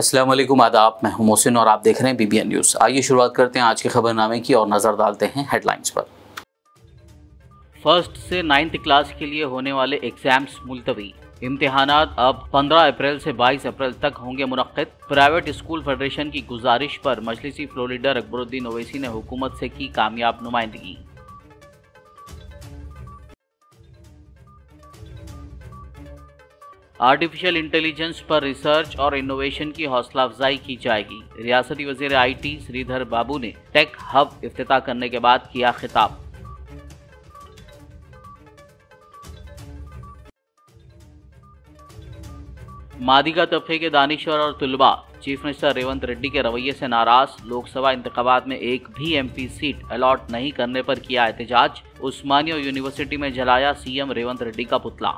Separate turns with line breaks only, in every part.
अस्सलाम वालेकुम, आदाब। मैं हूं मोहसिन और आप देख रहे हैं BBN न्यूज़। आइए शुरुआत करते हैं आज के खबरनामे की और नज़र डालते हैं हेडलाइंस पर। फर्स्ट से 9th क्लास के लिए होने वाले एग्जाम्स मुलतवी। इम्तिहानात अब 15 अप्रैल से 22 अप्रैल तक होंगे मुनक्किद। प्राइवेट स्कूल फेडरेशन की गुजारिश पर मजलिसी फ्लोर लीडर अकबरुद्दीन ओवैसी ने हुकूमत से की कामयाब नुमाइंदगी। आर्टिफिशियल इंटेलिजेंस पर रिसर्च और इनोवेशन की हौसला अफजाई की जाएगी। रियासती वजीर IT श्रीधर बाबू ने टेक हब इफ्तिताह करने के बाद किया खिताब। मादिगा तबके के दानिश्वर और तुलबा चीफ मिनिस्टर रेवंत रेड्डी के रवैये से नाराज। लोकसभा इंतखाबात में एक भी MP सीट अलॉट नहीं करने पर किया एहतजाज। उस्मानिया यूनिवर्सिटी में जलाया CM रेवंत रेड्डी का पुतला।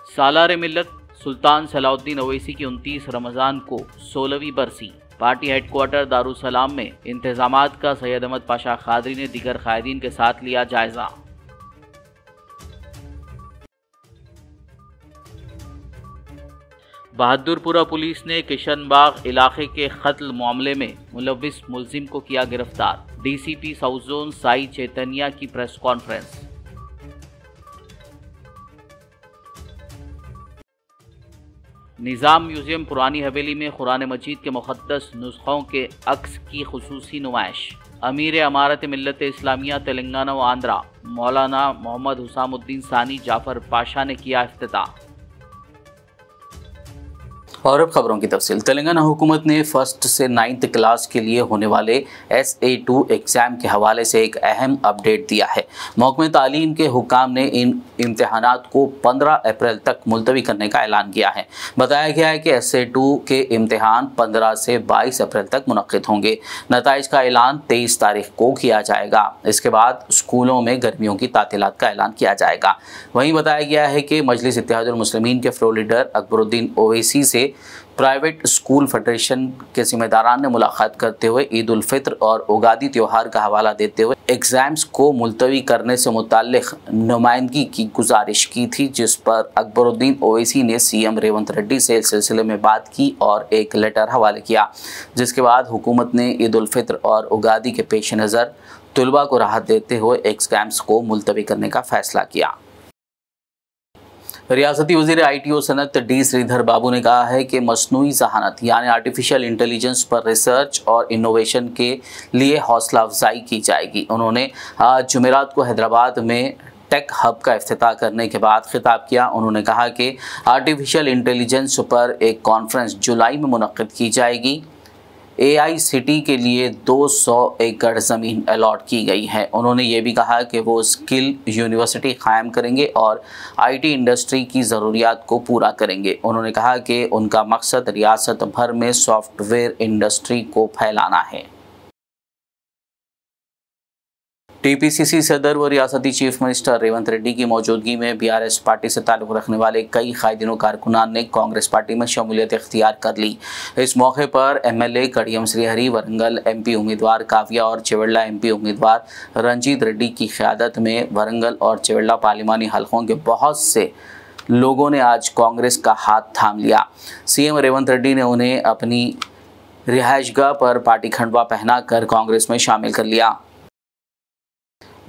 सालार मिल्लत सुल्तान सलाउद्दीन ओवैसी की 29 रमज़ान को 16वीं बरसी। पार्टी हेडक्वार्टर दारुसलाम में इंतजामात का सैयद अहमद पाशा खादरी ने दीगर कायदीन के साथ लिया जायजा। बहादुरपुरा पुलिस ने किशनबाग इलाके के कत्ल मामले में मुलविस मुलजिम को किया गिरफ्तार। DCP south zone Sai Chaitanya की प्रेस कॉन्फ्रेंस। निज़ाम म्यूजियम पुरानी हवेली में कुरान मजीद के मुक़द्दस नुस्ख़ों के अक्स की खुसूसी नुमाइश। अमीर अमारत मिल्लत इस्लामिया तेलंगाना व आंध्रा मौलाना मोहम्मद हुसामुद्दीन सानी जाफर पाशा ने किया इफ्तिताह। और अब खबरों की तफसील। तेलंगाना हुकूमत ने फर्स्ट से 9th क्लास के लिए होने वाले SA2 एग्ज़ाम के हवाले से एक अहम अपडेट दिया है। महकमे तालीम के हुक्काम ने इन इम्तहानात को 15 अप्रैल तक मुलतवी करने का ऐलान किया है। बताया गया है कि SA2 के इम्तहान 15 से 22 अप्रैल तक मुनक्किद होंगे। नताइज का ऐलान 23 तारीख को किया जाएगा। इसके बाद स्कूलों में गर्मियों की तातीलात का ऐलान किया जाएगा। वहीं बताया गया है कि मजलिस इत्तेहादुल मुस्लिमीन के फ्लोर लीडर अकबरुद्दीन ओवैसी से प्राइवेट स्कूल फेडरेशन के जिम्मेदारान ने मुलाकात करते हुए ईद उल फित्र और उगादी त्यौहार का हवाला देते हुए एग्ज़ाम्स को मुलतवी करने से मुताल्लिक़ नुमाइंदगी की गुजारिश की थी, जिस पर अकबरुद्दीन ओवैसी ने CM रेवंत रेड्डी से इस सिलसिले में बात की और एक लेटर हवाले किया, जिसके बाद हुकूमत ने ईद उल फित्र और उगादी के पेश नज़र तुलबा को राहत देते हुए एग्ज़ाम्स को मुलतवी करने का फ़ैसला किया। रियासती वज़ीर IT और सनत D श्रीधर बाबू ने कहा है कि मसनूई ज़हानत यानी आर्टिफिशियल इंटेलिजेंस पर रिसर्च और इनोवेशन के लिए हौसला अफजाई की जाएगी। उन्होंने आज जुमेरात को हैदराबाद में टेक हब का इफ्तिताह करने के बाद खिताब किया। उन्होंने कहा कि आर्टिफिशियल इंटेलिजेंस पर एक कॉन्फ्रेंस जुलाई में मुनक्किद की जाएगी। AICT के लिए 200 एकड़ ज़मीन अलॉट की गई है। उन्होंने ये भी कहा कि वो स्किल यूनिवर्सिटी कायम करेंगे और IT इंडस्ट्री की ज़रूरियात को पूरा करेंगे। उन्होंने कहा कि उनका मकसद रियासत भर में सॉफ्टवेयर इंडस्ट्री को फैलाना है। TPCC सदर व रियासती चीफ मिनिस्टर रेवंत रेड्डी की मौजूदगी में BRS पार्टी से ताल्लुक़ रखने वाले कई कायदीन कारकुनान ने कांग्रेस पार्टी में शमूलियत इख्तियार कर ली। इस मौके पर MLA कड़ियम श्रीहरी, वरंगल MP उम्मीदवार काव्या और चिवड़ला MP उम्मीदवार रंजीत रेड्डी की क़यादत में वरंगल और चिवड़ला पार्लिमानी हलकों के बहुत से लोगों ने आज कांग्रेस का हाथ थाम लिया। CM रेवंत रेड्डी ने उन्हें अपनी रिहाइशगाह पर पार्टी खंडवा पहना कर कांग्रेस में शामिल कर लिया।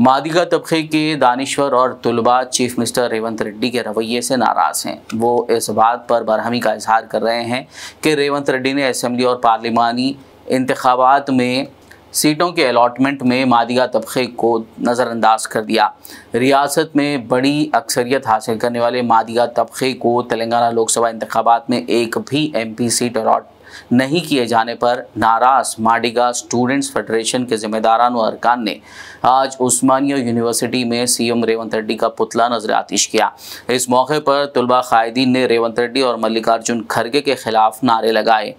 मादिगा तबके के दानिश्वर और तुलबा चीफ मिनिस्टर रेवंत रेड्डी के रवैये से नाराज़ हैं। वो इस बात पर बरहमी का इजहार कर रहे हैं कि रेवंत रेड्डी ने असेंबली और पार्लिमानी इंतखाबात में सीटों के अलॉटमेंट में मादिगा तबके को नज़रअंदाज कर दिया। रियासत में बड़ी अक्सरियत हासिल करने वाले मादिगा तबके को तेलंगाना लोकसभा इंतखाबात में एक भी MP सीट अलॉट नहीं किए जाने पर नाराज मादिगा स्टूडेंट्स फेडरेशन के जिम्मेदारान व अरकान ने आज उस्मानिया यूनिवर्सिटी में CM रेवंत रेड्डी का पुतला नजर आतिश किया। इस मौके पर तुलबा कायदीन ने रेवंत रेड्डी और मल्लिकार्जुन खड़गे के खिलाफ नारे लगाए।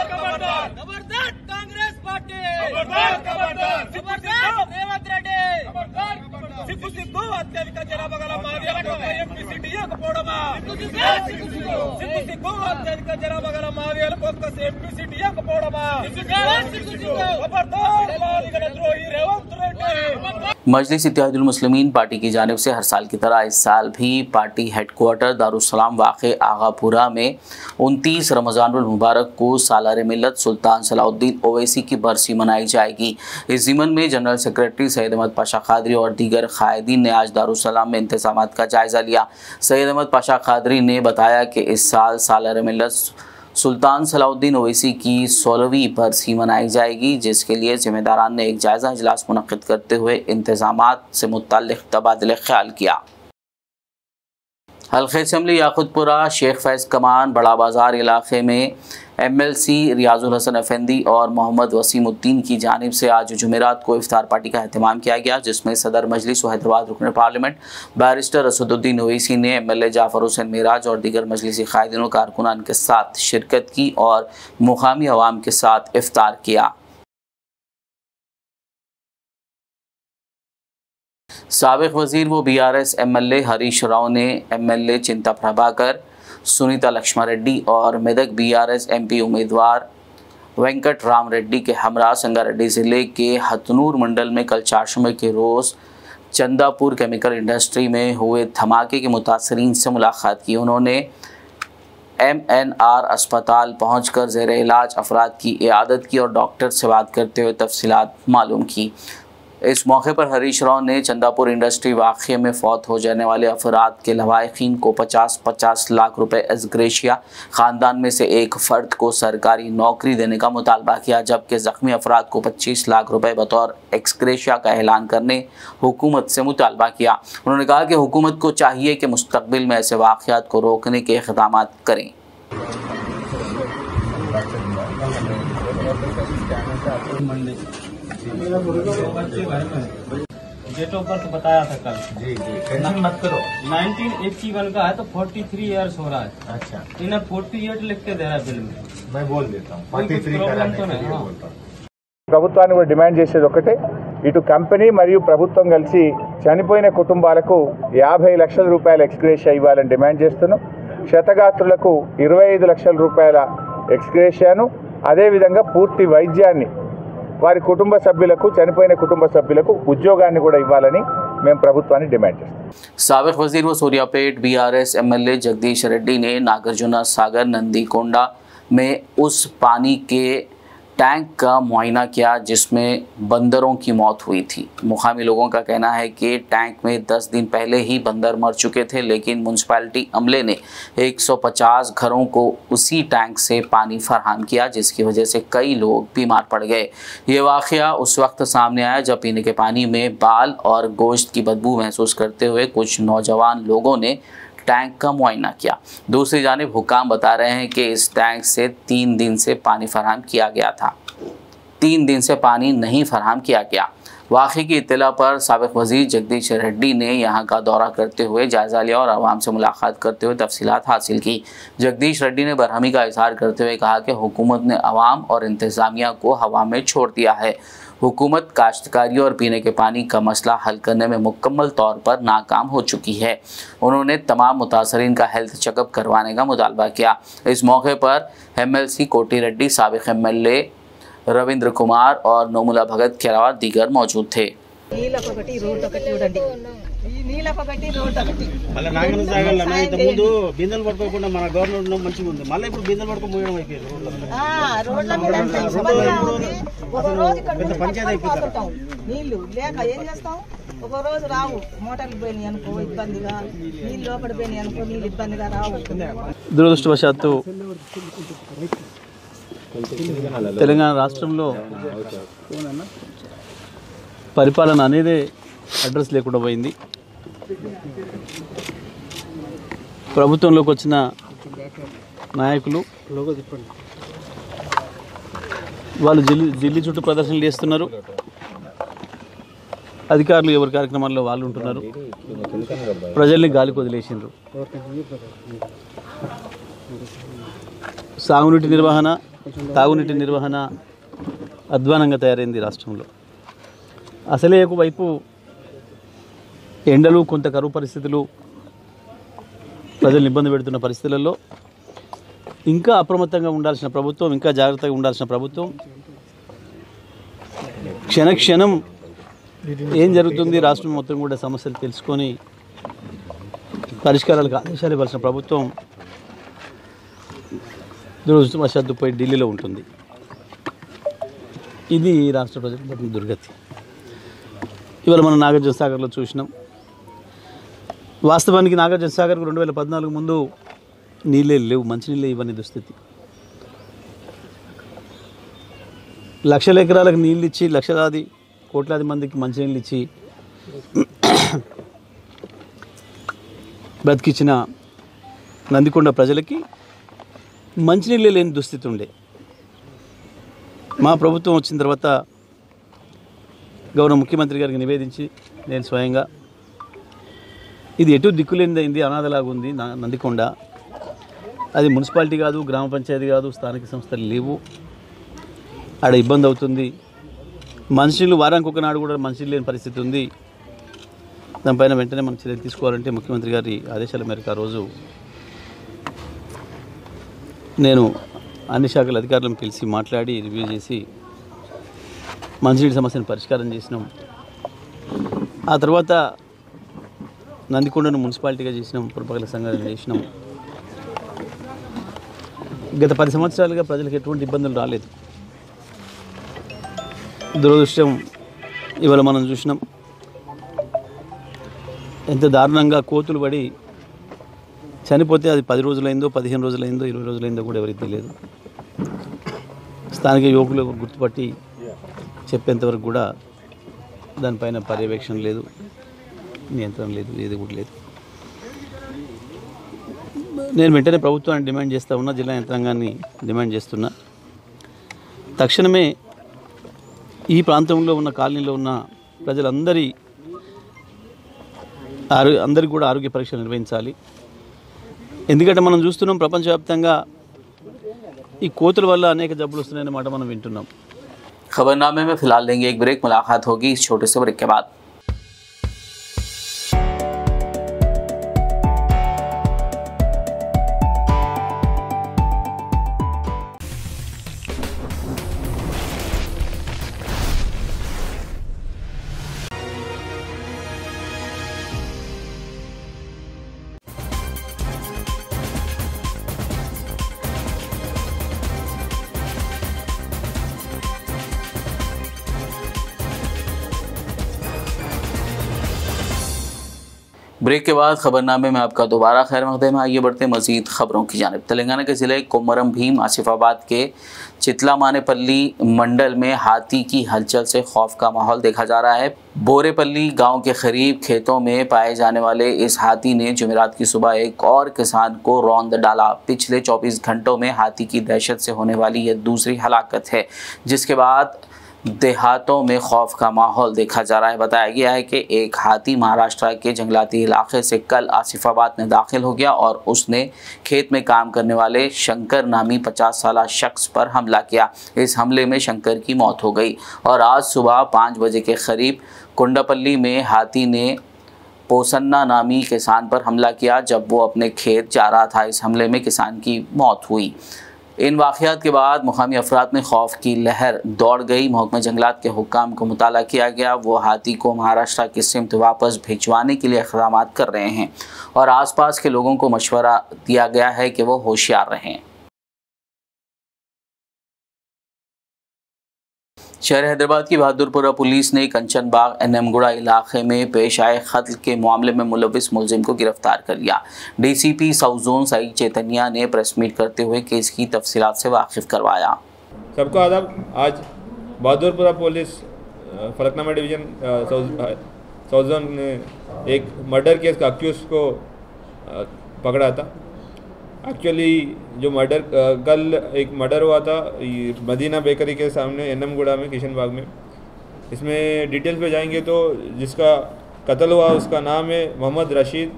खबरदार
मजलिस इत्तेहादुल मुस्लिमीन पार्टी की जानिब से हर साल की तरह इस साल भी पार्टी हेडक्वार्टर दारुस्सलाम वाक़े आगापुरा में 29 रमज़ानुल मुबारक को सालार मिल्लत सुल्तान सलाउद्दीन ओवैसी की बरसी मनाई जाएगी। इस ज़िमन में जनरल सेक्रेटरी सैयद अहमद पाशा कादरी और दीगर कायदीन ने आज दारुस्सलाम में इंतज़ामात का जायज़ा लिया। सैयद अहमद पाशा कादरी ने बताया कि इस साल सालार मिल्लत सुल्तान सलाउद्दीन ओवैसी की 16वीं बरसी मनाई जाएगी, जिसके लिए ज़िम्मेदारान ने एक जायज़ा इजलास मुनक़्क़िद करते हुए इंतज़ामात से मुत्तल्लिक़ तबादले ख्याल किया। हल्क़े असम्बली याक़ूतपुरा शेख फैज़ कमान बड़ा बाज़ार इलाक़े में MLC रियाजुल हसन अफेंदी और मोहम्मद वसीमुद्दीन की जानिब से आज जुमेरात को इफ्तार पार्टी का एहतमाम किया गया, जिसमें सदर मजलिस व हैदराबाद रुकन पार्लियामेंट बैरिस्टर असदुद्दीन ओवैसी ने MLA जाफ़र हुसैन मेराज और दीगर मजलिसी क़ायदीन कारकुनान के साथ शिरकत की और मुकामी अवाम के साथ इफ्तार किया। साबिक़ वज़ीर व BRS MLA हरीश राव ने MLA चिंता प्रभाकर, सुनीता लक्ष्मण रेड्डी और मेदक BRS MP उम्मीदवार वेंकट राम रेड्डी के हमरा संगारेड्डी ज़िले के हथनूर मंडल में कल चारशंबे के रोज़ चंदापुर केमिकल इंडस्ट्री में हुए धमाके के मुतासरीन से मुलाकात की। उन्होंने MNR अस्पताल पहुंचकर ज़ेर इलाज अफराद की इयादत की और डॉक्टर से बात करते हुए तफसीलात मालूम की। इस मौके पर हरीश राव ने चंदापुर इंडस्ट्री वाक़े में फ़ौत हो जाने वाले अफराद के लवाहिकीन को 50-50 लाख रुपए एज़ग्रेशिया, ख़ानदान में से एक फ़र्द को सरकारी नौकरी देने का मुतालबा किया, जबकि ज़ख्मी अफराद को 25 लाख रुपए बतौर एक्सग्रेशिया का ऐलान करने हुकूमत से मुतालबा किया। उन्होंने कहा कि हुकूमत को चाहिए कि मुस्तक़बिल में ऐसे वाक़यात को रोकने के इक़दामात करें।
डेट ऑफ बर्थ बताया था कल। जी टेंशन मत करो। 1981 का है तो 43 ईयर्स हो रहा है। अच्छा, इन्हें 48 लिख के दे रहा है बिल में। मैं बोल देता हूँ 43 कराने के लिए बोलता हूँ।
ప్రభుత్వాన్ని కూడా డిమాండ్ చేసేది ఒకటే, ఇటు కంపెనీ మరియు ప్రభుత్వం కలిసి చనిపోయిన కుటుంబాలకు 50 లక్షల రూపాయల ఎక్స్గ్రేషియా ఇవ్వాలని డిమాండ్ చేస్తున్నాం. క్షతగాత్రులకు 25 లక్షల రూపాయల ఎక్స్గ్రేషియాను, అదేవిధంగా పూర్తి వైద్యాన్ని వారి కుటుంబ సభ్యులకు, చనిపోయిన కుటుంబ సభ్యులకు ఉద్యోగాన్ని కూడా ఇవ్వాలని మేము ప్రభుత్వాన్ని డిమాండ్ చేస్తాం।
साबिक़ वज़ीर व सूर्यापेट BRS MLA जगदीश रेड्डी ने नागार्जुना सागर नंदीकोंडा में उस पानी के टैंक का मुआयना किया जिसमें बंदरों की मौत हुई थी। मुकामी लोगों का कहना है कि टैंक में 10 दिन पहले ही बंदर मर चुके थे, लेकिन म्यूनसिपैलिटी अमले ने 150 घरों को उसी टैंक से पानी फराहम किया, जिसकी वजह से कई लोग बीमार पड़ गए। ये वाक़या उस वक्त सामने आया जब पीने के पानी में बाल और गोश्त की बदबू महसूस करते हुए कुछ नौजवान लोगों ने टैंक का मुआयना किया। दूसरी जानिब हुकाम बता रहे हैं कि इस टैंक से 3 दिन से पानी फराहम किया गया था, 3 दिन से पानी नहीं फराहम किया गया। वाक़े की इत्तला पर साबिक़ वज़ीर जगदीश रेड्डी ने यहाँ का दौरा करते हुए जायज़ा लिया और आवाम से मुलाकात करते हुए तफसीलात हासिल की। जगदीश रेड्डी ने बरहमी का इज़हार करते हुए कहा कि हुकूमत ने अवाम और इंतज़ामिया को हवा में छोड़ दिया है। हुकूमत काश्तकारी और पीने के पानी का मसला हल करने में मुकम्मल तौर पर नाकाम हो चुकी है। उन्होंने तमाम मुतासरीन का हेल्थ चेकअप करवाने का मुतालबा किया। इस मौके पर MLC कोटी रेड्डी, साबिक़ MLA रविंद्र कुमार और नोमुला भगत के अलावा दीगर मौजूद थे।
మళ్ళీ నాగన సాగర్లో ఇంత ముందు బిందెలు పట్టుకోకుండా మన గవర్నమెంట్ మంచిగా ఉంది, మళ్ళీ ఇప్పుడు బిందెలు పట్టుకో మోయడం అయిపోయింది పెద్ద పంచాయతీ అయిపోతారు.
నీళ్లు లేక ఏం చేస్తాం, ఒక రోజు రావు, మోటార్లు పోయినాయి అనుకో ఇబ్బందిగా, నీళ్ళు లోపల పోయినాయి అనుకో నీళ్ళు ఇబ్బందిగా రావు.
దురదృష్టవశాత్తు తెలంగాణ రాష్ట్రంలో పరిపాలన అనేది అడ్రస్ లేకుండా పోయింది. ప్రభుత్వంలోకి వచ్చిన నాయకులు వాళ్ళు ఢిల్లీ చుట్టూ ప్రదర్శనలు చేస్తున్నారు, అధికారులు ఎవరి కార్యక్రమాల్లో వాళ్ళు ఉంటున్నారు, ప్రజల్ని గాలికి వదిలేసిండ్రు. సాగునీటి నిర్వహణ, తాగునీటి నిర్వహణ అధ్వానంగా తయారైంది రాష్ట్రంలో. అసలే ఒకవైపు ఎండలు, కొంత కరువు పరిస్థితులు ప్రజలను ఇబ్బంది పెడుతున్న పరిస్థితులలో ఇంకా అప్రమత్తంగా ఉండాల్సిన ప్రభుత్వం, ఇంకా జాగ్రత్తగా ఉండాల్సిన ప్రభుత్వం క్షణక్షణం ఏం జరుగుతుంది రాష్ట్రం మొత్తం కూడా సమస్యలు తెలుసుకొని పరిష్కారాలకు ఆదేశాలు ఇవ్వాల్సిన ప్రభుత్వం దురదృష్టవశాత్తు పోయి ఢిల్లీలో ఉంటుంది. ఇది రాష్ట్ర ప్రజలకు దుర్గతి. ఇవాళ మనం నాగార్జున సాగర్లో చూసినాం. వాస్తవానికి నాగార్జున సాగర్కు 2014 ముందు నీళ్ళే లేవు, మంచినీళ్ళే ఇవ్వని దుస్థితి. లక్షల ఎకరాలకు నీళ్ళు ఇచ్చి లక్షలాది కోట్లాది మందికి మంచినీళ్ళు ఇచ్చి బ్రతికిచ్చిన నందికొండ ప్రజలకి మంచినీళ్ళే లేని దుస్థితి ఉండే. మా ప్రభుత్వం వచ్చిన తర్వాత గౌరవ ముఖ్యమంత్రి గారికి నివేదించి నేను స్వయంగా ఇది ఎటు దిక్కులేనిదైంది, అనాథలాగుంది నందికొండ. అది మున్సిపాలిటీ కాదు, గ్రామ పంచాయతీ కాదు, స్థానిక సంస్థలు లేవు, ఆడ ఇబ్బంది అవుతుంది. మనుషులు వారానికి ఒకనాడు కూడా మనుషులు లేని పరిస్థితి ఉంది. దానిపైన వెంటనే మనం చర్యలు తీసుకోవాలంటే ముఖ్యమంత్రి గారి ఆదేశాల మేరకు ఆ రోజు నేను అన్ని శాఖల అధికారులను పిలిచి మాట్లాడి రివ్యూ చేసి మంచినీటి సమస్యను పరిష్కారం చేసినాం. ఆ తర్వాత నందికొండను మున్సిపాలిటీగా చేసినాం, పురపాలక సంఘాలను చేసినాం. గత 10 సంవత్సరాలుగా ప్రజలకు ఎటువంటి ఇబ్బందులు రాలేదు. దురదృష్టం ఇవాళ మనం చూసినాం ఎంత దారుణంగా కోతులు పడి చనిపోతే అది 10 రోజులైందో, 15 రోజులైందో, 20 రోజులైందో కూడా ఎవరికి తెలియదు. స్థానిక యువకులు గుర్తుపట్టి చెప్పేంతవరకు కూడా దానిపైన పర్యవేక్షణ లేదు, నియంత్రణ లేదు, ఏది కూడా లేదు. నేను వెంటనే ప్రభుత్వాన్ని డిమాండ్ చేస్తూ ఉన్నా, జిల్లా యంత్రాంగాన్ని డిమాండ్ చేస్తున్నా. తక్షణమే ఈ ప్రాంతంలో ఉన్న కాలనీలో ఉన్న అందరికీ కూడా ఆరోగ్య పరీక్షలు నిర్వహించాలి. ఎందుకంటే మనం చూస్తున్నాం ప్రపంచవ్యాప్తంగా ఈ కోతుల వల్ల అనేక జబ్బులు వస్తున్నాయనే మాట మనం వింటున్నాం.
खबरनामे में फिलहाल लेंगे एक ब्रेक, मुलाकात होगी इस छोटे से ब्रेक के बाद। ब्रेक के बाद खबरनामे में आपका दोबारा खैर मकदम है। आइए बढ़ते मजीद खबरों की जानिब। तेलंगाना के ज़िले कोमरम भीम आसिफाबाद के चितलामानेपल्ली मंडल में हाथी की हलचल से खौफ का माहौल देखा जा रहा है। बोरेपल्ली गांव के करीब खेतों में पाए जाने वाले इस हाथी ने जुमेरात की सुबह एक और किसान को रौंद डाला। पिछले 24 घंटों में हाथी की दहशत से होने वाली यह दूसरी हलाकत है, जिसके बाद देहातों में खौफ का माहौल देखा जा रहा है। बताया गया है कि एक हाथी महाराष्ट्र के जंगलाती इलाके से कल आसिफाबाद में दाखिल हो गया और उसने खेत में काम करने वाले शंकर नामी 50 साल शख्स पर हमला किया। इस हमले में शंकर की मौत हो गई और आज सुबह 5 बजे के करीब कुंडापल्ली में हाथी ने पोसन्ना नामी किसान पर हमला किया जब वो अपने खेत जा रहा था। इस हमले में किसान की मौत हुई। इन वाक़यात के बाद मुकामी अफराद में खौफ की लहर दौड़ गई। महकमा जंगलात के हुक्काम को मुताला किया गया। वो हाथी को महाराष्ट्र की सिमत वापस भिजवाने के लिए इक़दाम कर रहे हैं और आसपास के लोगों को मशवरा दिया गया है कि वो होशियार रहें। शहर हैदराबाद की बहादुरपुरा पुलिस ने कंचनबाग एनएमगुड़ा इलाके में पेश आए कत्ल के मामले में मुलविस मुलजिम को गिरफ्तार कर लिया। DCP south zone Sai Chaitanya ने प्रेस मीट करते हुए केस की तफसीलात से वाकिफ करवाया।
सबको आदाब। आज Bahadurpura police Falaknuma division south zone ने एक मर्डर केस का अक्यूज को पकड़ा था। एक्चुअली जो मर्डर कल एक मर्डर हुआ था मदीना बेकरी के सामने एनएमगुड़ा में किशनबाग में। इसमें डिटेल्स पे जाएंगे तो जिसका कत्ल हुआ उसका नाम है मोहम्मद रशीद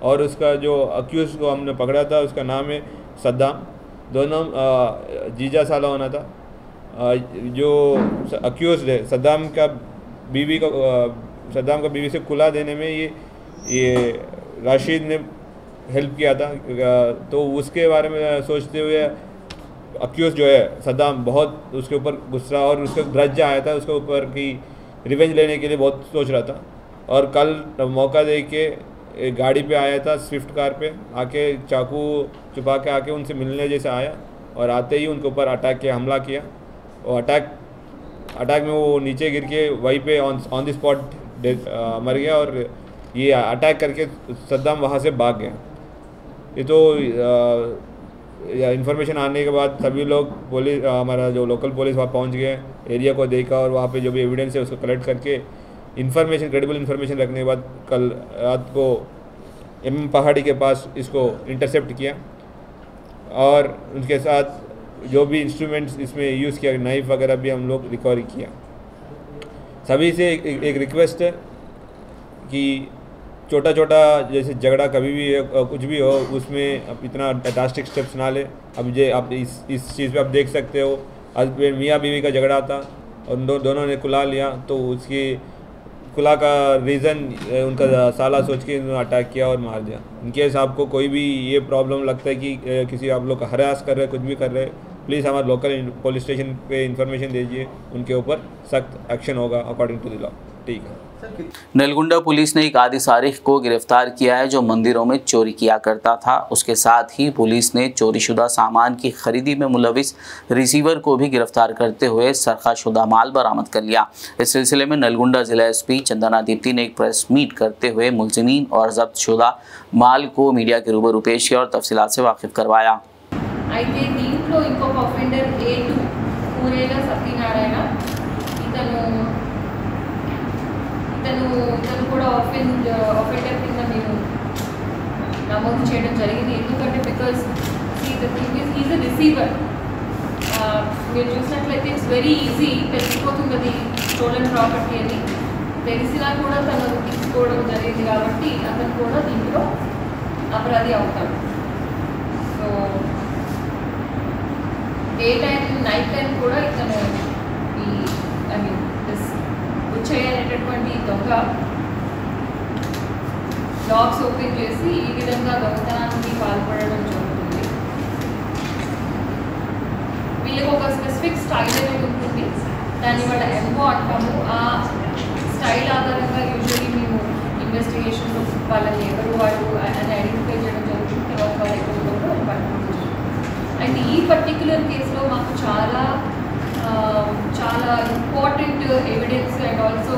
और उसका जो अक्यूज को हमने पकड़ा था उसका नाम है सद्दाम। दोनों जीजा साला होना था। जो अक्यूज है सद्दाम का बीवी से कुला देने में ये राशिद ने हेल्प किया था। तो उसके बारे में सोचते हुए अक्यूज जो है सद्दाम बहुत उसके ऊपर गुस्सा और उसका ग्रज आया था उसके ऊपर कि रिवेंज लेने के लिए बहुत सोच रहा था। और कल मौका दे के एक गाड़ी पे आया था, स्विफ्ट कार पे आके चाकू छुपा के आके उनसे मिलने जैसे आया और आते ही उनके ऊपर अटैक किया, हमला किया। और अटैक में वो नीचे गिर के वहीं पे ऑन द स्पॉट मर गया और ये अटैक करके सद्दाम वहाँ से भाग गया। ये तो इन्फॉर्मेशन आने के बाद सभी लोग पुलिस, हमारा जो लोकल पुलिस वहाँ पहुँच गए, एरिया को देखा और वहाँ पे जो भी एविडेंस है उसको कलेक्ट करके इन्फॉर्मेशन, क्रेडिबल इन्फॉर्मेशन रखने के बाद कल रात को एम पहाड़ी के पास इसको इंटरसेप्ट किया और उनके साथ जो भी इंस्ट्रूमेंट्स इसमें यूज़ किया, नाइफ वगैरह भी हम लोग रिकवरी किया। सभी से एक रिक्वेस्ट है कि छोटा छोटा जैसे झगड़ा कभी भी कुछ भी हो उसमें आप इतना ड्रास्टिक स्टेप्स ना ले। अब ये आप इस चीज़ पे आप देख सकते हो, आज मियाँ बीवी का झगड़ा था और दोनों ने कुला लिया, तो उसकी कुला का रीज़न उनका साला सोच के इन्होंने अटैक किया और मार दिया। इनकेस आपको कोई भी ये प्रॉब्लम लगता है कि किसी आप लोग हरास कर रहे हैं, कुछ भी कर रहे हैं, प्लीज़ हमारे लोकल पुलिस स्टेशन पे इन्फॉर्मेशन दीजिए, उनके ऊपर सख्त एक्शन होगा अकॉर्डिंग टू द लॉ। ठीक है।
नलगुंडा पुलिस ने एक आदि सारिक को गिरफ्तार किया है जो मंदिरों में चोरी किया करता था। उसके साथ ही पुलिस ने चोरीशुदा सामान की खरीदी में मुलविस रिसीवर को भी गिरफ्तार करते हुए सरखाशुदा माल बरामद कर लिया। इस सिलसिले में नलगुंडा जिला एसपी चंदना दीप्ति ने एक प्रेस मीट करते हुए मुलजिमीन और जब्त शुदा माल को मीडिया के रूबरू पेश किया और तफसीलात से वाकिफ करवाया।
ఇతను కూడా ఆఫెండర్ కింద నేను నమోదు చేయడం జరిగింది. ఎందుకంటే బికాజ్ ఈజ్ అ రిసీవర్. మీరు చూసినట్లయితే ఇట్స్ వెరీ ఈజీ, తెలిసిపోతుంది అది స్టోలెన్ ప్రాపర్టీ అని తెలిసినా కూడా తను తీసుకోవడం జరిగింది కాబట్టి అతను కూడా దీంట్లో అపరాధి అవుతాడు. So day time night time కూడా ఇతను ఈ ఐ మీన్ చేయనేటటువంటి దొంగ లాక్స్ ఓపెన్ చేసి ఈ విధంగా దొంగతనానికి పాల్పడడం జరుగుతుంది. వీళ్ళకి ఒక స్పెసిఫిక్ స్టైల్ అనేది ఉంటుంది, దాన్ని వాళ్ళ ఎంబో అంటాము. ఆ స్టైల్ ఆధారంగా యూజువలీ మేము ఇన్వెస్టిగేషన్లో వాళ్ళని ఎవరు వాళ్ళు అని ఐడెంటిఫై చేయడం జరుగుతుంది. తర్వాత వాళ్ళు ఎక్కడ ఉన్నారో పట్టుకుంటాం. అండ్ ఈ పర్టిక్యులర్ కేసులో మాకు చాలా important evidence and also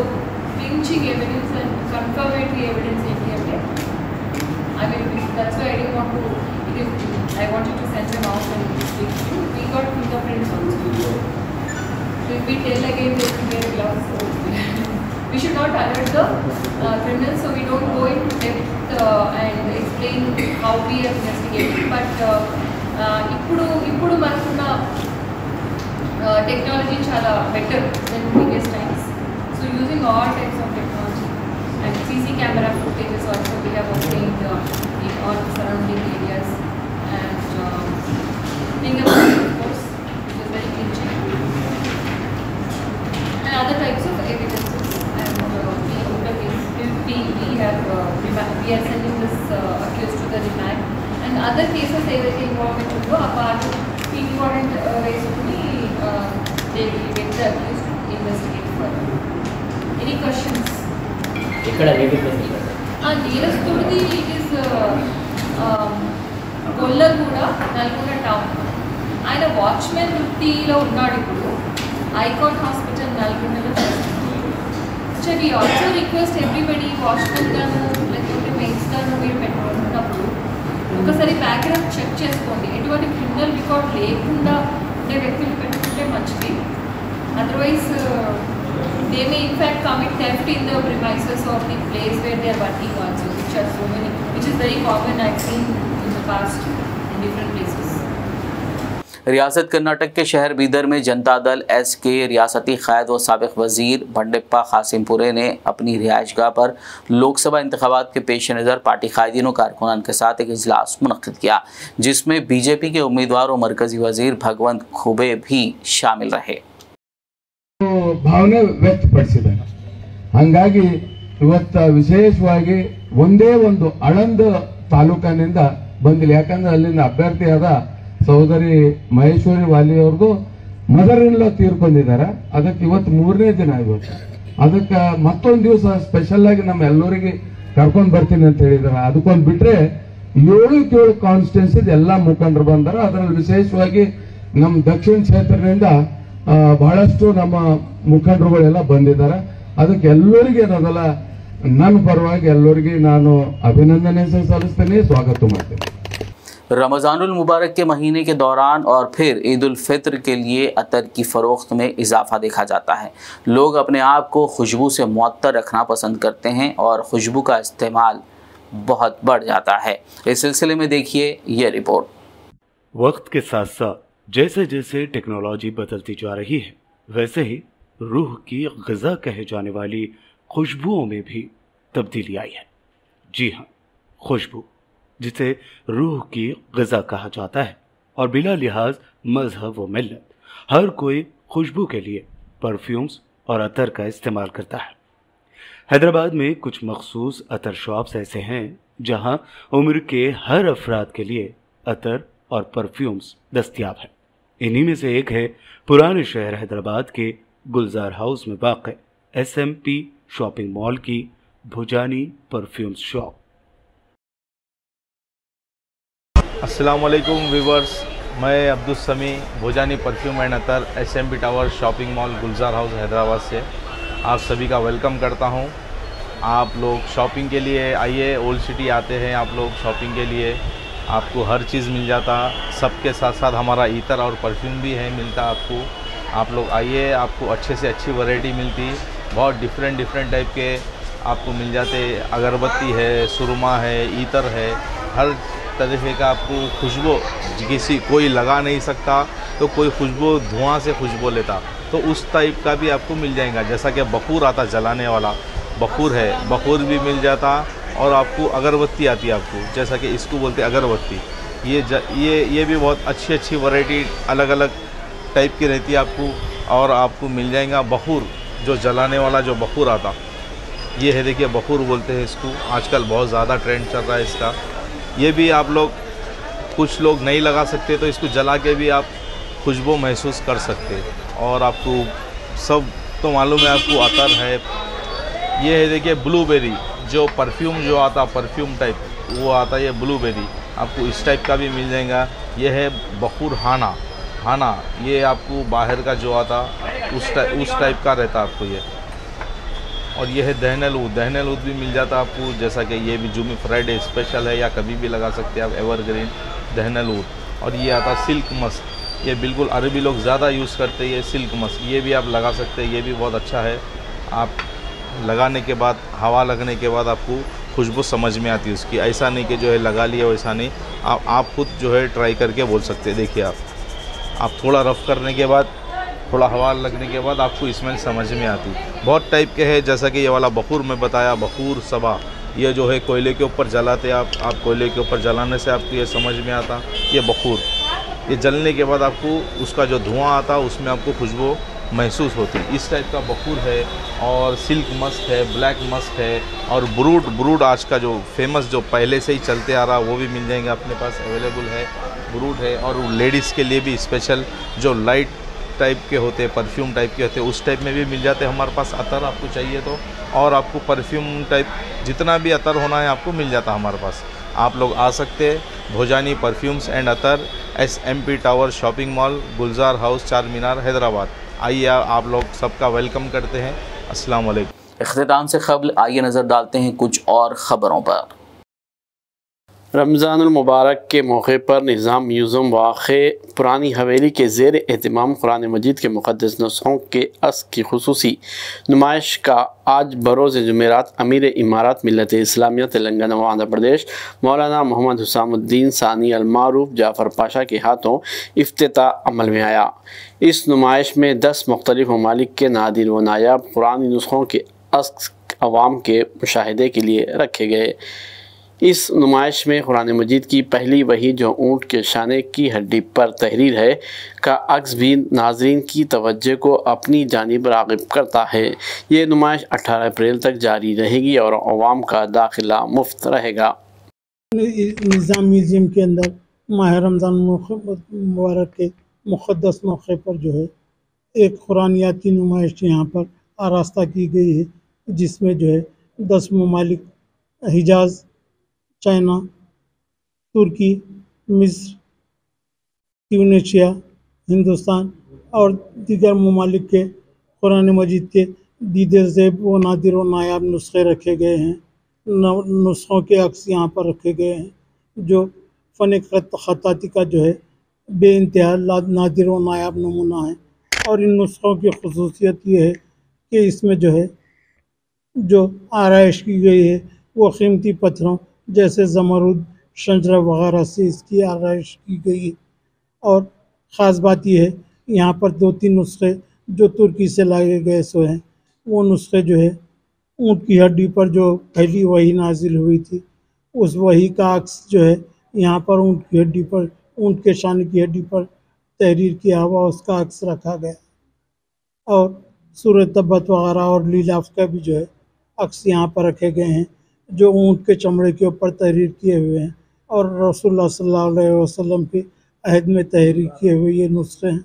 clinching evidence and confirmatory evidence ఏంటి అంటే that's why I wanted to send them out and speak to you. We got fingerprints also. So if we tell again they will wear gloves. So we should not alert the criminals, so we don't go into depth and explain how we are investigating. But ఇప్పుడు మనకున్న technology chala better than previous times. So using all types of technology and CC camera footage also we have obtained in all the surrounding areas and fingerprint of course, which is very clinching, and other types of evidences. And we are sending this accused to the remand. And other cases ఏదైతే involvement ఉందో ఆ part important వేసుకుని they will get the accused to investigate further. Any questions?
ikkada
నేరస్తుడిది it is Gollaguda Nalgonda town. ఆయన watchman వృత్తిలో ఉన్నాడు ఇప్పుడు Icon hospital నల్గొండలో చేస్తున్నాడు. So we also request everybody watchman గాను లేకపోతే మెయిన్స్ గాను మీరు పెట్టుకుంటున్నప్పుడు ఒకసారి బ్యాక్గ్రౌండ్ చెక్ చేసుకోండి. ఎటువంటి క్రిమినల్ రికార్డ్ లేకుండా ఉండే వ్యక్తులు పెట్టుకుంటే మంచిది. Otherwise they may in fact commit theft in the premises of the place where they are working also, which are so many, which is very common I've seen in the past in different places.
रियासत कर्नाटक के शहर बीदर में Janata Dal S के रियासती क़ायद व साबिक़ वज़ीर भंडेप्पा कासिमपुरे ने अपनी रिहाइशगाह पर लोकसभा इंतखाबात के पेश नज़र पार्टी क़ायदीन कारकुनान के साथ एक इजलास मुनक़्क़िद किया, जिसमें बीजेपी के उम्मीदवार और मरकज़ी वज़ीर भगवंत खुबे भी शामिल रहे।
ಭಾವನೆ ವ್ಯಕ್ತಪಡಿಸಿದ್ದಾರೆ. ಹಾಗಾಗಿ ಇವತ್ತು ವಿಶೇಷವಾಗಿ ಒಂದೇ ಒಂದು ಆಳಂದ ತಾಲೂಕಿನಿಂದ ಬಂದಿಲ್ಲ. ಯಾಕಂದ್ರೆ ಅಲ್ಲಿನ ಅಭ್ಯರ್ಥಿಯಾದ ಸಹೋದರಿ ಮಹೇಶ್ವರಿ ವಾಲಿ ಅವ್ರದ್ದು ಮದರ್ ಇನ್ ಲಾ ತೀರ್ಕೊಂಡಿದ್ದಾರೆ. ಅದಕ್ಕೆ ಇವತ್ತು 3ನೇ ದಿನ. ಇವತ್ತು ಅದಕ್ಕೆ ಮತ್ತೊಂದು ದಿವಸ ಸ್ಪೆಷಲ್ ಆಗಿ ನಮ್ಮ ಎಲ್ಲರಿಗೆ ಕರ್ಕೊಂಡು ಬರ್ತೀನಿ ಅಂತ ಹೇಳಿದಾರೆ. ಅದಕ್ಕೊಂದು ಬಿಟ್ರೆ 7 ಕಾನ್ಸ್ಟಿಟ್ಯೂನ್ಸಿ ಎಲ್ಲ ಮುಖಂಡರು ಬಂದಾರ. ಅದರಲ್ಲಿ ವಿಶೇಷವಾಗಿ ನಮ್ಮ ದಕ್ಷಿಣ ಕ್ಷೇತ್ರದಿಂದ ಬಹಳಷ್ಟು ನಮ್ಮ ಮುಖಂಡರುಗಳೆಲ್ಲ ಬಂದಿದ್ದಾರೆ. ಅದಕ್ಕೆ ಎಲ್ಲರಿಗೆ ಮೊದಲ ನನ್ನ ಪರವಾಗಿ ಎಲ್ಲರಿಗೆ ನಾನು ಅಭಿನಂದನೆ ಸಲ್ಲಿಸ್ತೇನೆ, ಸ್ವಾಗತ ಮಾಡ್ತೇನೆ.
रमज़ानुल मुबारक के महीने के दौरान और फिर ईद उल फित्र के लिए अतर की फ़रोख्त में इजाफ़ा देखा जाता है। लोग अपने आप को खुशबू से मुअत्तर रखना पसंद करते हैं और खुशबू का इस्तेमाल बहुत बढ़ जाता है। इस सिलसिले में देखिए ये रिपोर्ट।
वक्त के साथ साथ जैसे जैसे टेक्नोलॉजी बदलती जा रही है, वैसे ही रूह की ग़िज़ा कहे जाने वाली खुशबुओं में भी तब्दीली आई है। जी हाँ, खुशबू, जिसे रूह की ग़िज़ा कहा जाता है, और बिला लिहाज मजहब व मिल्लत हर कोई खुशबू के लिए परफ्यूम्स और अतर का इस्तेमाल करता है। हैदराबाद में कुछ मखसूस अतर शॉप्स ऐसे हैं जहां उम्र के हर अफराद के लिए अतर और परफ्यूम्स दस्तयाब हैं। इन्हीं में से एक है पुराने शहर हैदराबाद के गुलजार हाउस में वाक़ SMP शॉपिंग मॉल की भुजानी परफ्यूम्स शॉप।
अस्सलाम वालेकुम व्यूवर्स, मैं Abdul Sami Bhujani perfume and Attar SMP Tower Shopping Mall Gulzar House Hyderabad से आप सभी का वेलकम करता हूं। आप लोग शॉपिंग के लिए आइए, ओल्ड सिटी आते हैं आप लोग शॉपिंग के लिए, आपको हर चीज़ मिल जाता। सबके साथ साथ हमारा इतर और परफ्यूम भी है मिलता आपको। आप लोग आइए, आपको अच्छे से अच्छी वैरायटी मिलती, बहुत डिफरेंट टाइप के आपको मिल जाते। अगरबत्ती है, सुरमा है, इतर है, हर तरीके का आपको खुशबू किसी कोई लगा नहीं सकता, तो कोई खुशबू धुआं से खुशबू लेता, तो उस टाइप का भी आपको मिल जाएगा। जैसा कि बखूर आता जलाने वाला बखूर है, बखूर भी मिल जाता। और आपको अगरबत्ती आती है आपको, जैसा कि इसको बोलते हैं अगरबत्ती। ये भी बहुत अच्छी वैरायटी अलग अलग टाइप की रहती है आपको। और आपको मिल जाएगा बखूर, जो जलाने वाला जो बखूर आता, ये है देखिए बखूर बोलते हैं इसको। आजकल बहुत ज़्यादा ट्रेंड चल रहा है इसका। ये भी आप लोग, कुछ लोग नहीं लगा सकते तो इसको जला के भी आप खुशबू महसूस कर सकते। और आपको सब तो मालूम है आपको अतर है। ये है देखिए ब्लूबेरी, जो परफ्यूम जो आता परफ्यूम टाइप वो आता है, ये ब्लूबेरी आपको इस टाइप का भी मिल जाएगा। ये है बखूर हाना, ये आपको बाहर का जो आता उस टाइप का रहता आपको ये। और ये है दहनल ऊद भी मिल जाता आपको, जैसा कि ये भी जुम्मे फ्राइडे स्पेशल है, या कभी भी लगा सकते हैं आप एवरग्रीन दहनल ऊद। और ये आता सिल्क मस्क, ये बिल्कुल अरबी लोग ज़्यादा यूज़ करते हैं, ये सिल्क मस्क, ये भी आप लगा सकते हैं, ये भी बहुत अच्छा है। आप लगाने के बाद, हवा लगने के बाद आपको खुशबू समझ में आती है उसकी। ऐसा नहीं कि जो है लगा लिया वैसा नहीं, आप खुद जो है ट्राई करके बोल सकते हैं। देखिए आप थोड़ा रफ़ करने के बाद, थोड़ा हवा लगने के बाद आपको स्मेल समझ में आती। बहुत टाइप के हैं, जैसा कि ये वाला बखूर मैं बताया, बखूर सबा, ये जो है कोयले के ऊपर जलाते आप कोयले के ऊपर जलाने से आपको ये समझ में आता। ये बखूर, ये जलने के बाद आपको उसका जो धुआं आता उसमें आपको खुशबू महसूस होती, इस टाइप का बखूर है। और सिल्क मस्क है, ब्लैक मस्क है, और ब्रूड आज का जो फेमस जो पहले से ही चलते आ रहा वो भी मिल जाएंगे अपने पास, अवेलेबल है। ब्रूड है, और लेडीज़ के लिए भी स्पेशल जो लाइट टाइप के होते हैं, परफ्यूम टाइप के होते हैं, उस टाइप में भी मिल जाते हैं हमारे पास अतर आपको चाहिए तो। और आपको परफ्यूम टाइप जितना भी अतर होना है आपको मिल जाता हमारे पास। आप लोग आ सकते हैं Bhujani Perfumes and Attar, SMP Tower Shopping Mall, Gulzar House, Charminar, Hyderabad. आइए, आप लोग सबका वेलकम करते हैं। अस्सलाम वालेकुम।
इख्तिताम से क़ब्ल आइए नज़र डालते हैं कुछ और ख़बरों पर।
रमज़ानुल मुबारक के मौके पर निज़ाम म्यूज़ियम वाक़े पुरानी हवेली के ज़ेर एहतमाम कुरान मजीद के मुक़द्दस नुस्ख़ों के अस की खुसूसी नुमाइश का आज बरोज़ जुमेरात अमीर इमारत मिल्लत इस्लामिया तेलंगाना व आंध्र प्रदेश मौलाना मोहम्मद हुसामुद्दीन सानी अल-मारूफ जाफ़र पाशा के हाथों इफ्तिताह अमल में आया। इस नुमाइश में 10 मुख्तलिफ ममालिक के नादिर व नायाब कुरानी नुस्ख़ों के अस अवाम के मुशाहिदे के लिए रखे गए। इस नुमाइश में कुरान मजीद की पहली वही जो ऊँट के शाने की हड्डी पर तहरीर है का अक्स भी नाजरीन की तवज्जो को अपनी जानिब राग़िब करता है। ये नुमाइश 18 अप्रैल तक जारी रहेगी और अवाम का दाखिला मुफ्त रहेगा।
निज़ाम म्यूज़ियम के अंदर माह रमज़ान मुबारक के मुक़द्दस मौके पर जो है एक कुरानियाती नुमाइश यहाँ पर आरास्ता की गई है, जिसमें जो है 10 ममालिक हिजाज, चाइना, तुर्की, मिस्र, ट्यूनीशिया, हिंदुस्तान और दीगर ममालिक के कुरान मजीद के दीदे ज़ेब व नादिर व नायाब नुस्खे रखे गए हैं। नुस्खों के अक्स यहाँ पर रखे गए हैं, जो फ़न ख़त्ताती का जो है बेइंतहा नादिर व नायाब नमूना है। और इन नुस्खों की ख़ुसूसियत ये है कि इसमें जो है जो आराइश की गई है वो कीमती पत्थरों जैसे ज़मरुद, शंजरा वगैरह से इसकी आराइश की गई है। और ख़ास बात यह है यहाँ पर 2-3 नुस्खे जो तुर्की से लाए गए सो हैं, वो नुस्खे जो है ऊँट की हड्डी पर जो पहली वही नाजिल हुई थी, उस वही का अक्स जो है यहाँ पर ऊँट की हड्डी पर, ऊँट के शान की हड्डी पर तहरीर किया हुआ उसका अक्स रखा गया। और सूरह तब्बत वगैरह और लीलाफ का भी जो है अक्स यहाँ पर रखे गए हैं, जो ऊँट के चमड़े के ऊपर तहरीर किए हुए हैं और रसूलुल्लाह सल्लल्लाहु अलैहि वसल्लम के अहद में तहरीर किए हुए ये नुस्खे हैं।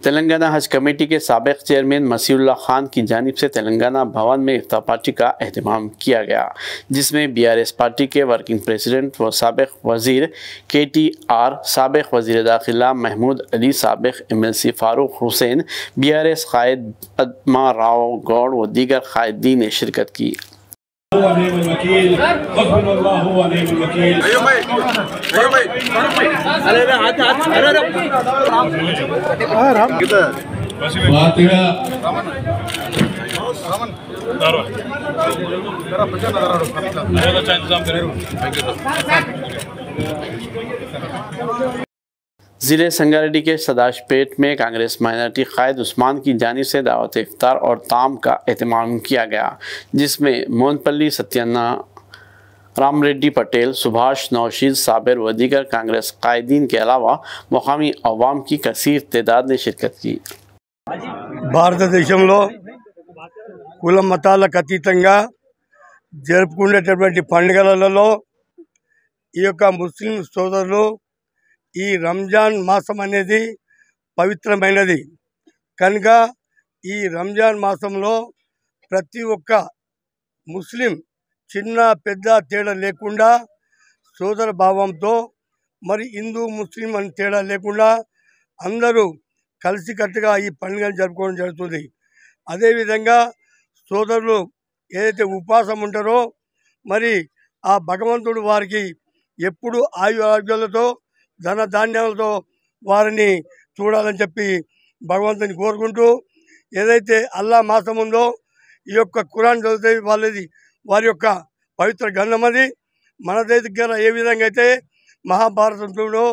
तेलंगाना हज कमेटी के साबिक चेयरमैन मसीहुल्लाह खान की जानिब से तेलंगाना भवन में इफ्तार पार्टी का अहतमाम किया गया, जिसमें BRS पार्टी के वर्किंग प्रेसिडेंट व साबिक वज़ीर KTR, साबिक वज़ीर दाखिला महमूद अली, साबिक MLC फ़ारूक हुसैन, BRS कायद पद्मा राव गौड़ व दीगर कायदीन ने शिरकत की। ज़िले संगारेड्डी के सदाशपेट में कांग्रेस माइनॉरिटी कायद उस्मान की जानिब से दावत इफ्तार और ताम का एहतमाम किया गया, जिसमें मोनपल्ली सत्यन्ना, रामरेड्डी पटेल, सुभाष, नौशीद, साबिर व दीगर कांग्रेस कायदीन के अलावा मुकामी अवाम की कसीर तादाद ने शिरकत की।
భారతదేశంలో కుల మతాలకు అతీతంగా జరుపుకునేటటువంటి పండుగలలో ఈ యొక్క ముస్లిం సోదరులు ఈ రంజాన్ మాసం అనేది పవిత్రమైనది కనుక ఈ రంజాన్ మాసంలో ప్రతి ఒక్క ముస్లిం చిన్న పెద్ద తేడా లేకుండా సోదర భావంతో మరి హిందూ ముస్లిం అని తేడా లేకుండా అందరూ కలిసికట్టుగా ఈ పండుగను జరుపుకోవడం జరుగుతుంది। అదేవిధంగా సోదరులు ఏదైతే ఉపవాసం ఉంటారో మరి ఆ భగవంతుడు వారికి ఎప్పుడు ఆరోగ్యాలతో ధన ధాన్యాలతో వారిని చూడాలని చెప్పి భగవంతుని కోరుకుంటూ ఏదైతే అల్లా మాసం ఉందో ఈ యొక్క ఖురాన్ చదివితే వాళ్ళది వారి యొక్క పవిత్ర గ్రంథం అది మన దగ్గర ఏ విధంగా అయితే మహాభారతంలో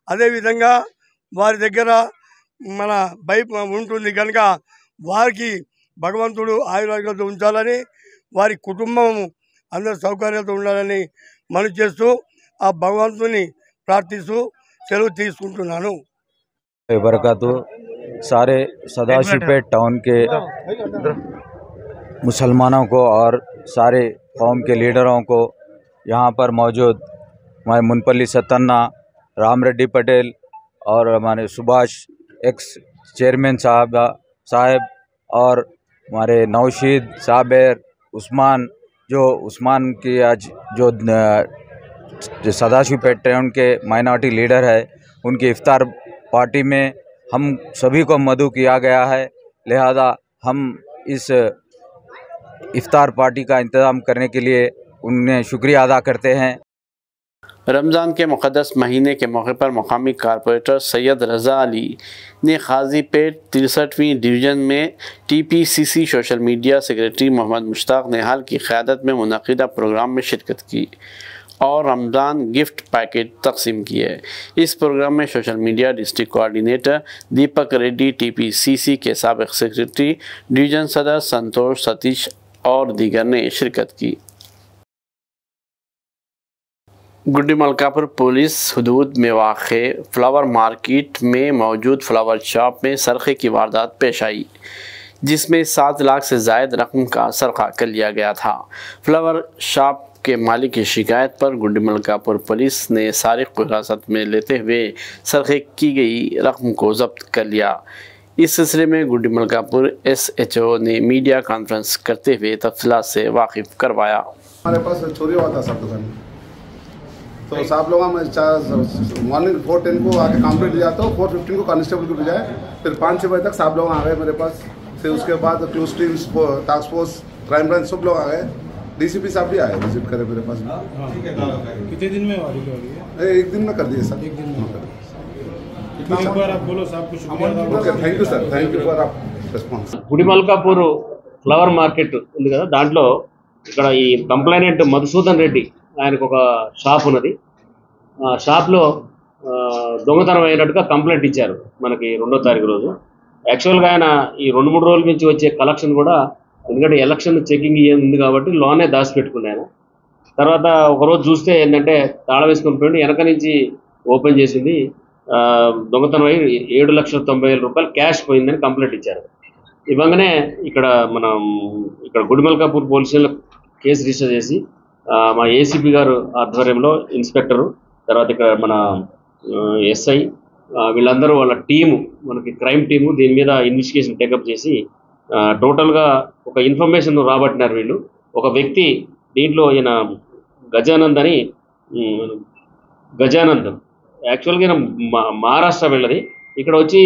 అదే విధంగా వారి దగ్గర మన బైబిల్ ఉంటుంది కనుక వారికి భగవంతుడు ఆయురారోగ్యాలతో ఉంచాలని వారి కుటుంబం అందరి సౌకర్యాలతో ఉండాలని మనవి చేస్తూ ఆ భగవంతుని ప్రార్థిస్తూ సెలవు తీసుకుంటున్నాను।
बरकत सारे सदाशिवपेट टाउन के मुसलमानों को और सारे कौम के लीडरों को यहाँ पर मौजूद हमारे मुनपल्ली सत्यन्ना, रामरेड्डी पटेल और हमारे सुभाष एक्स चेयरमैन साहब और हमारे नौशीद, साबिर, उस्मान, जो उस्मान की आज जो सदाशिवपेट टाउन के माइनॉरिटी लीडर है, उनकी इफ्तार पार्टी में हम सभी को मदऊ किया गया है, लिहाजा हम इस इफ्तार पार्टी का इंतज़ाम करने के लिए उन्हें शुक्रिया अदा करते हैं।
रमज़ान के मुक़द्दस महीने के मौके पर मुकामी कारपोरेटर सैयद रज़ा अली ने खाजीपेट 63वीं डिवीज़न में TPCC social media secretary Mohammed Mushtaq Nihal की क़यादत में मुनक़िदा प्रोग्राम में शिरकत की और रमज़ान गिफ्ट पैकेट तकसीम किए। इस प्रोग्राम में सोशल मीडिया डिस्ट्रिक्ट कोऑर्डिनेटर दीपक रेड्डी, TPCC के साबिक़ सेक्रेटरी, डिवीज़न सदर संतोष सतीश और दीगर ने शिरकत की। गुड्डी मलकापुर पुलिस हदूद में वाक़े फ्लावर मार्केट में मौजूद फ्लावर शॉप में सरक़े की वारदात पेश आई, जिसमें 7 लाख से ज़ायद रकम का सरक़ा कर लिया गया था। फ्लावर शॉप के मालिक की शिकायत पर गुड्डी मलकापुर पुलिस ने सारिक़ को हिरासत में लेते हुए सरक़े की गई रकम को ज़ब्त कर लिया। इस सिलसिले में गुड्डी मलकापुर SHO ने मीडिया कॉन्फ्रेंस करते हुए तफसीलात से वाकिफ करवाया।
हमारे पास चोरी हुआ था सब दुकान में, तो साहब लोग हम मॉर्निंग 4:10 को आके कंप्लीट दिया, तो 4:15 को कांस्टेबल को भेजा है, फिर 5-6 बजे तक साहब लोग आ गए मेरे पास। फिर उसके बाद clues team, task force, crime branch सब लोग आ गए, DCP साहब भी आए विजिट करे मेरे पास।
कितने दिन में
एक दिन में कर दिए सर, एक दिन में कर दिए। एक बार आप बोलो साहब कुछ। Thank you sir, thank you for आप రెస్పాన్స్।
గుడి మల్కాపూర్ ఫ్లవర్ మార్కెట్ ఉంది కదా, దాంట్లో ఇక్కడ ఈ కంప్లైనెంట్ మధుసూదన్ రెడ్డి ఆయనకు ఒక షాప్ ఉన్నది. ఆ షాప్లో దొంగతనం అయినట్టుగా కంప్లైంట్ ఇచ్చారు మనకి 2వ తారీఖు రోజు. యాక్చువల్గా ఆయన ఈ 2-3 రోజుల నుంచి వచ్చే కలెక్షన్ కూడా, ఎందుకంటే ఎలక్షన్ చెకింగ్ ఉంది కాబట్టి లోనే దాచిపెట్టుకున్నాను. తర్వాత ఒకరోజు చూస్తే ఏంటంటే తాళం వేసుకొని పోయి వెనక నుంచి ఓపెన్ చేసింది, దొంగతనం అయి 7,90,000 రూపాయలు క్యాష్ పోయిందని కంప్లైంట్ ఇచ్చారు. ఇవ్వగానే ఇక్కడ గుడిమల్కాపూర్ పోలీస్ స్టేషన్లో కేసు రిజిస్టర్ చేసి మా ACP గారు ఆధ్వర్యంలో ఇన్స్పెక్టరు, తర్వాత ఇక్కడ మన SI వీళ్ళందరూ వాళ్ళ టీము, మనకి క్రైమ్ టీము దీని మీద ఇన్వెస్టిగేషన్ టేకప్ చేసి టోటల్గా ఒక ఇన్ఫర్మేషన్ రాబట్టినారు వీళ్ళు. ఒక వ్యక్తి దీంట్లో ఈయన గజానంద్ యాక్చువల్గా ఈయన మహారాష్ట్ర వెళ్ళది, ఇక్కడ వచ్చి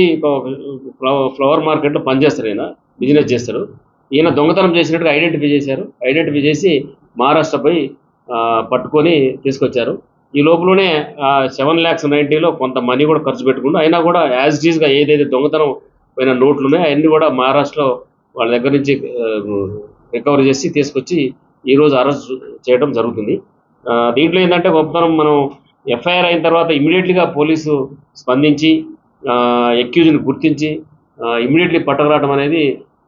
ఫ్లవర్ మార్కెట్లో పనిచేస్తారు, ఈయన బిజినెస్ చేస్తారు. ఈయన దొంగతనం చేసినట్టుగా ఐడెంటిఫై చేసి మహారాష్ట్రపై పట్టుకొని తీసుకొచ్చారు. ఈ లోపలనే 7,90,000లో కొంత మనీ కూడా ఖర్చు పెట్టుకుంటూ, అయినా కూడా యాజ్ ఇట్ ఈస్గా ఏదైతే దొంగతనం పోయిన నోట్లు ఉన్నాయో అవన్నీ కూడా మహారాష్ట్రలో వాళ్ళ దగ్గర నుంచి రికవరీ చేసి తీసుకొచ్చి ఈరోజు అరెస్ట్ చేయడం జరుగుతుంది. దీంట్లో ఏంటంటే గొప్పతనం, మనం FIR అయిన తర్వాత ఇమీడియట్లీగా పోలీసు స్పందించి ఎక్యూజ్ని గుర్తించి ఇమీడియట్లీ పట్టుకురావడం అనేది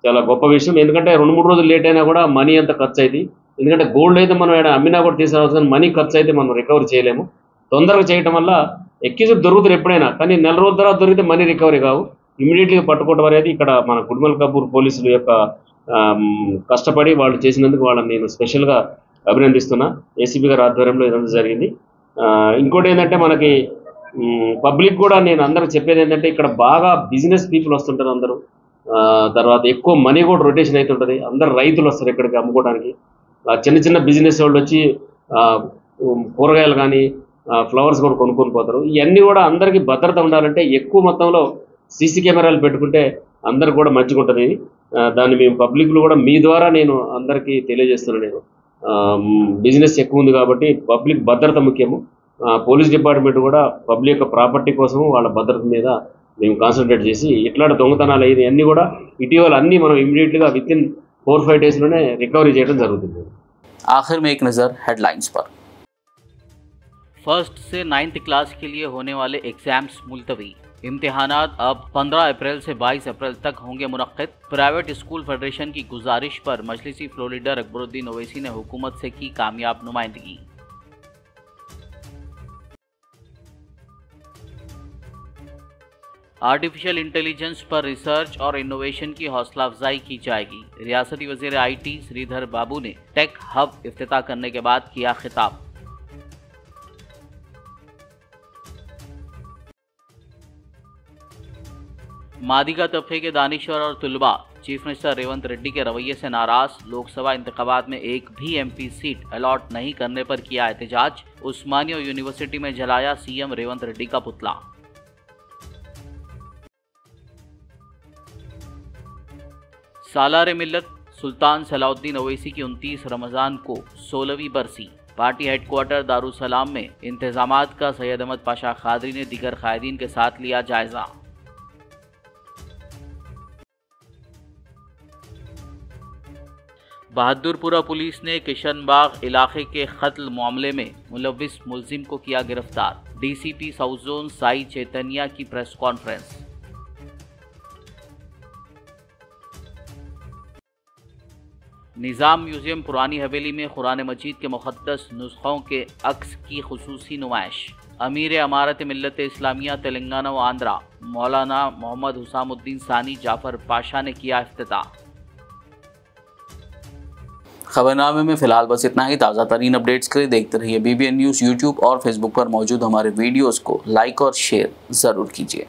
చాలా గొప్ప విషయం. ఎందుకంటే 2-3 రోజులు లేట్ అయినా కూడా మనీ అంత ఖర్చు అయింది. ఎందుకంటే గోల్డ్ అయితే మనం అమ్మినా కూడా తీసుకురావాల్సిన మనీ ఖర్చు అయితే మనం రికవరీ చేయలేము. తొందరగా చేయడం వల్ల ఎక్యూజ్ దొరుకుతారు ఎప్పుడైనా, కానీ నెల రోజుల తర్వాత దొరికితే మనీ రికవరీ కావు. ఇమీడియట్లీగా పట్టుకోవడం అనేది ఇక్కడ మన గుడిమల్కాపూర్ పోలీసుల యొక్క కష్టపడి వాళ్ళు చేసినందుకు వాళ్ళని నేను స్పెషల్గా అభినందిస్తున్నా. ACP గారి ఆధ్వర్యంలో ఇదంతా జరిగింది. ఇంకోటి ఏంటంటే మనకి పబ్లిక్ కూడా నేను అందరూ చెప్పేది ఏంటంటే, ఇక్కడ బాగా బిజినెస్ పీపుల్ వస్తుంటారు అందరూ, తర్వాత ఎక్కువ మనీ కూడా రొటేషన్ అవుతుంటుంది. అందరు రైతులు వస్తారు ఇక్కడికి అమ్ముకోవడానికి, చిన్న చిన్న బిజినెస్ వాళ్ళు వచ్చి కూరగాయలు కానీ ఫ్లవర్స్ కూడా కొనుక్కొని పోతారు. ఇవన్నీ కూడా అందరికీ భద్రత ఉండాలంటే ఎక్కువ మొత్తంలో CC కెమెరాలు పెట్టుకుంటే అందరికి కూడా మంచిగా ఉంటుంది. దాన్ని మేము పబ్లిక్లో కూడా మీ ద్వారా నేను అందరికీ తెలియజేస్తున్నాను. నేను బిజినెస్ ఎక్కువ ఉంది కాబట్టి పబ్లిక్ భద్రత ముఖ్యము. పోలీస్ డిపార్ట్మెంట్ కూడా పబ్లిక్ యొక్క ప్రాపర్టీ కోసం వాళ్ళ భద్రత మీద మేము కాన్సన్ట్రేట్ చేసి ఇట్లాంటి దొంగతనాలు అన్నీ కూడా ఇటీవల అన్నీ మనం ఇమీడియట్గా వితిన్ 4-5 డేస్లోనే రికవరీ చేయడం జరుగుతుంది.
आखिर में एक नज़र हेडलाइंस पर। 1st से 9th क्लास के लिए होने वाले एग्जाम्स मुलतवी। इम्तिहानात अब 15 अप्रैल से 22 अप्रैल तक होंगे मुनक्किद। प्राइवेट स्कूल फेडरेशन की गुजारिश पर मजलिसी फ्लोर लीडर अकबरुद्दीन ओवैसी ने हुकूमत से की कामयाब नुमाइंदगी। आर्टिफिशियल इंटेलिजेंस पर रिसर्च और इनोवेशन की हौसला अफजाई की जाएगी। रियासती वजीर IT श्रीधर बाबू ने टेक हब इफ्तिताह करने के बाद किया खिताब। मादिगा तबके के दानिश्वर और तुलबा चीफ मिनिस्टर रेवंत रेड्डी के रवैये से नाराज। लोकसभा इंतखाबात में एक भी MP सीट अलॉट नहीं करने पर किया एहतजाज। उस्मानिया यूनिवर्सिटी में जलाया CM रेवंत रेड्डी का पुतला। सालार मिल्लत सुल्तान सलाउद्दीन ओवैसी की 29 रमज़ान को 16वीं बरसी। पार्टी हेडक्वार्टर दारुसलाम में इंतजामात का सैयद अहमद पाशा खादरी ने दीगर कायदीन के साथ लिया जायजा। बहादुरपुरा पुलिस ने किशनबाग इलाके के कत्ल मामले में मुलव्विस मुलजिम को किया गिरफ्तार। DCP south zone Sai Chaitanya की प्रेस कॉन्फ्रेंस। निज़ाम म्यूजियम पुरानी हवेली में कुरान मजीद के मुक़द्दस नुस्ख़ों के अक्स की खुसूसी नुमाइश। अमीर अमारत मिल्लत इस्लामिया तेलंगाना व आंध्रा मौलाना मोहम्मद हुसामुद्दीन सानी जाफ़र पाशा ने किया इफ्तिताह। खबरनामे में फ़िलहाल बस इतना ही। ताज़ा तरीन अपडेट्स के लिए देखते रहिए BBN न्यूज़। यूट्यूब और फेसबुक पर मौजूद हमारे वीडियोज़ को लाइक और शेयर ज़रूर कीजिए।